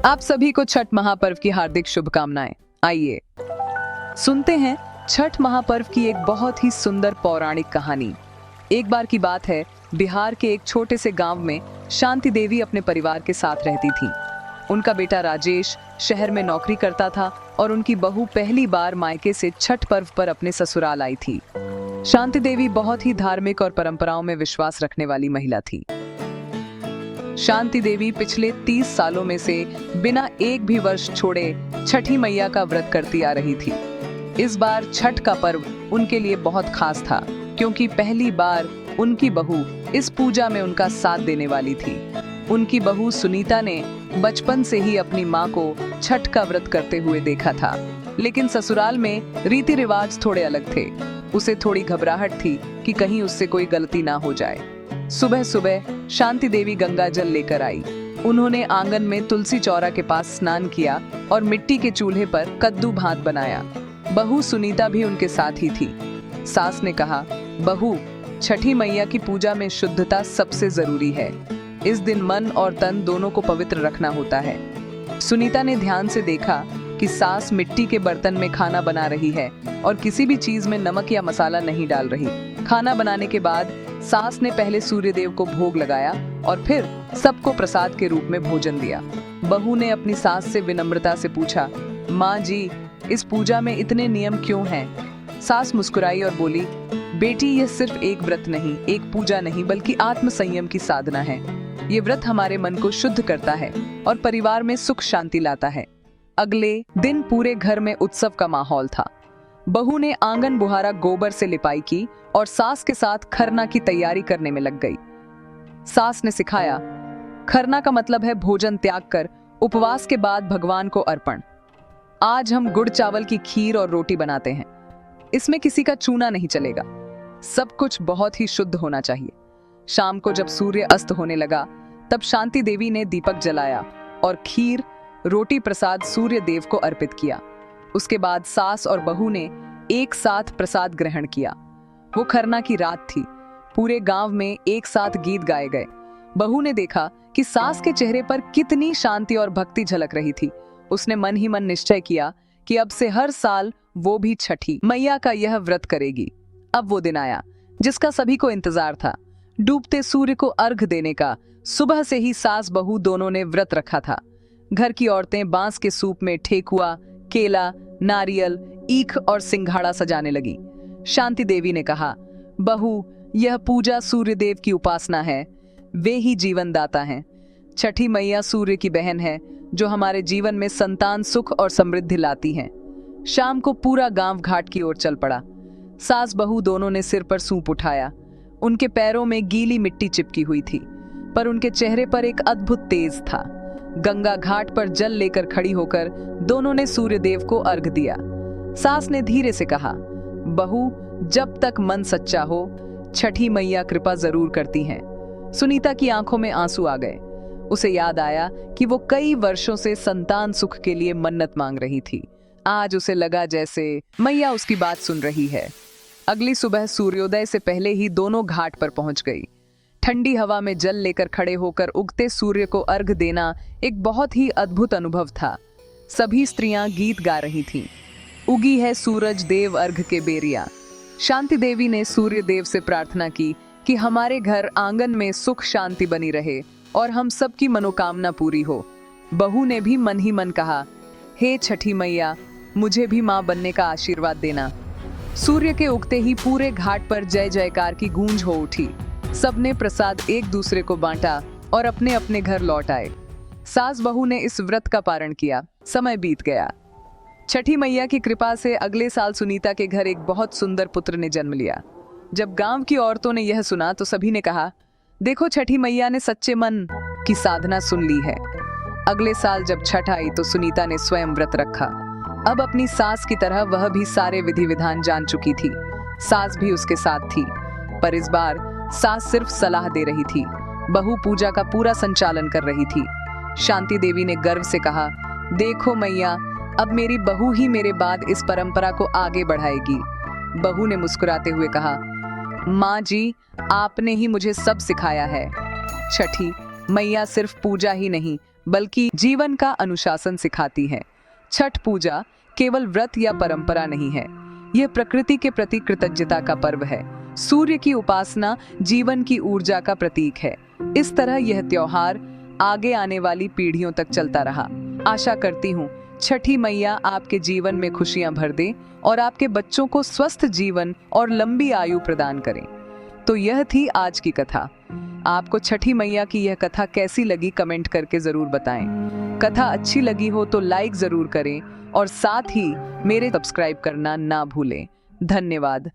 आप सभी को छठ महापर्व की हार्दिक शुभकामनाएं। आइए सुनते हैं छठ महापर्व की एक बहुत ही सुंदर पौराणिक कहानी। एक बार की बात है, बिहार के एक छोटे से गांव में शांति देवी अपने परिवार के साथ रहती थी। उनका बेटा राजेश शहर में नौकरी करता था और उनकी बहू पहली बार मायके से छठ पर्व पर अपने ससुराल आई थी। शांति देवी बहुत ही धार्मिक और परंपराओं में विश्वास रखने वाली महिला थी। शांति देवी पिछले 30 सालों में से बिना एक भी वर्ष छोड़े छठी मैया का व्रत करती आ रही थी। इस बार छठ का पर्व उनके लिए बहुत खास था, क्योंकि पहली बार उनकी बहू इस पूजा में उनका साथ देने वाली थी। उनकी बहू सुनीता ने बचपन से ही अपनी माँ को छठ का व्रत करते हुए देखा था, लेकिन ससुराल में रीति रिवाज थोड़े अलग थे। उसे थोड़ी घबराहट थी कि कहीं उससे कोई गलती ना हो जाए। सुबह सुबह शांति देवी गंगा जल लेकर आई। उन्होंने आंगन में तुलसी चौरा के पास स्नान किया और मिट्टी के चूल्हे पर कद्दू भात बनाया। बहू सुनीता भी उनके साथ ही थी। सास ने कहा, बहू, छठी मैया की पूजा में शुद्धता सबसे जरूरी है। इस दिन मन और तन दोनों को पवित्र रखना होता है। सुनीता ने ध्यान से देखा कि सास मिट्टी के बर्तन में खाना बना रही है और किसी भी चीज में नमक या मसाला नहीं डाल रही। खाना बनाने के बाद सास ने पहले सूर्य देव को भोग लगाया और फिर सबको प्रसाद के रूप में भोजन दिया। बहू ने अपनी सास से विनम्रता से पूछा, माँ जी, इस पूजा में इतने नियम क्यों हैं? सास मुस्कुराई और बोली, बेटी, यह सिर्फ एक व्रत नहीं, एक पूजा नहीं, बल्कि आत्म संयम की साधना है। ये व्रत हमारे मन को शुद्ध करता है और परिवार में सुख शांति लाता है। अगले दिन पूरे घर में उत्सव का माहौल था। बहू ने आंगन बुहारा गोबर से लिपाई की और सास के साथ खरना की तैयारी करने में लग गई। सास ने सिखाया, खरना का मतलब है भोजन त्याग कर उपवास के बाद भगवान को अर्पण। आज हम गुड़ चावल की खीर और रोटी बनाते हैं। इसमें किसी का चूना नहीं चलेगा। सब कुछ बहुत ही शुद्ध होना चाहिए। शाम को जब सूर्य अस्त होने लगा, तब शांति देवी ने दीपक जलाया और खीर रोटी प्रसाद सूर्य देव को अर्पित किया। उसके बाद सास और बहू ने एक साथ प्रसाद ग्रहण किया। वो खरना की रात थी। पूरे गांव में एक साथ गीत गाए गए। बहू ने देखा कि सास के चेहरे पर कितनी शांति और भक्ति झलक रही थी। उसने मन ही मन निश्चय किया कि अब से हर साल वो भी छठी मैया का यह व्रत करेगी। अब वो दिन आया जिसका सभी को इंतजार था, डूबते सूर्य को अर्घ देने का। सुबह से ही सास बहू दोनों ने व्रत रखा था। घर की औरतें बांस के सूप में ठेकुआ, केला, नारियल, ईख और सिंघाड़ा सजाने लगी। शांति देवी ने कहा, बहू, यह पूजा सूर्य देव की उपासना है। वे ही जीवन दाता हैं। छठी मैया सूर्य की बहन है, जो हमारे जीवन में संतान, सुख और समृद्धि लाती हैं। शाम को पूरा गांव घाट की ओर चल पड़ा। सास बहू दोनों ने सिर पर सूप उठाया। उनके पैरों में गीली मिट्टी चिपकी हुई थी, पर उनके चेहरे पर एक अद्भुत तेज था। गंगा घाट पर जल लेकर खड़ी होकर दोनों ने सूर्य देव को अर्घ दिया। सास ने धीरे से कहा, बहू, जब तक मन सच्चा हो, छठी मैया कृपा जरूर करती हैं। सुनीता की आंखों में आंसू आ गए। उसे याद आया कि वो कई वर्षों से संतान सुख के लिए मन्नत मांग रही थी। आज उसे लगा जैसे मैया उसकी बात सुन रही है। अगली सुबह सूर्योदय से पहले ही दोनों घाट पर पहुंच गई। ठंडी हवा में जल लेकर खड़े होकर उगते सूर्य को अर्घ देना एक बहुत ही अद्भुत अनुभव था। सभी स्त्रियां गीत गा रही थीं। उगी है सूरज देव अर्घ के बेरिया। शांति देवी ने सूर्य देव से प्रार्थना की कि हमारे घर आंगन में सुख शांति बनी रहे और हम सबकी मनोकामना पूरी हो। बहू ने भी मन ही मन कहा, हे छठी मैया, मुझे भी माँ बनने का आशीर्वाद देना। सूर्य के उगते ही पूरे घाट पर जय जयकार की गूंज हो उठी। सबने प्रसाद एक दूसरे को बांटा और अपने अपने घर लौट आए। सास बहू ने इस व्रत का पारण किया। समय बीत गया। छठी मैया की कृपा से अगले साल सुनीता के घर एक बहुत सुंदर पुत्र ने जन्म लिया। जब गांव की औरतों ने यह सुना तो सभी ने कहा, देखो, छठी मैया ने सच्चे मन की साधना सुन ली है। अगले साल जब छठ आई तो सुनीता ने स्वयं व्रत रखा। अब अपनी सास की तरह वह भी सारे विधि विधान जान चुकी थी। सास भी उसके साथ थी, पर इस बार सास सिर्फ सलाह दे रही थी। बहू पूजा का पूरा संचालन कर रही थी। शांति देवी ने गर्व से कहा, देखो मैया, अब मेरी बहू ही मेरे बाद इस परंपरा को आगे बढ़ाएगी। बहू ने मुस्कुराते हुए कहा, माँ जी, आपने ही मुझे सब सिखाया है। छठी मैया सिर्फ पूजा ही नहीं बल्कि जीवन का अनुशासन सिखाती है। छठ पूजा केवल व्रत या परंपरा नहीं है, यह प्रकृति के प्रति कृतज्ञता का पर्व है। सूर्य की उपासना जीवन की ऊर्जा का प्रतीक है। इस तरह यह त्योहार आगे आने वाली पीढ़ियों तक चलता रहा। आशा करती हूँ छठी मैया आपके जीवन में खुशियां भर दे और आपके बच्चों को स्वस्थ जीवन और लंबी आयु प्रदान करें। तो यह थी आज की कथा। आपको छठी मैया की यह कथा कैसी लगी कमेंट करके जरूर बताएं। कथा अच्छी लगी हो तो लाइक जरूर करें और साथ ही मेरे सब्सक्राइब करना ना भूलें। धन्यवाद।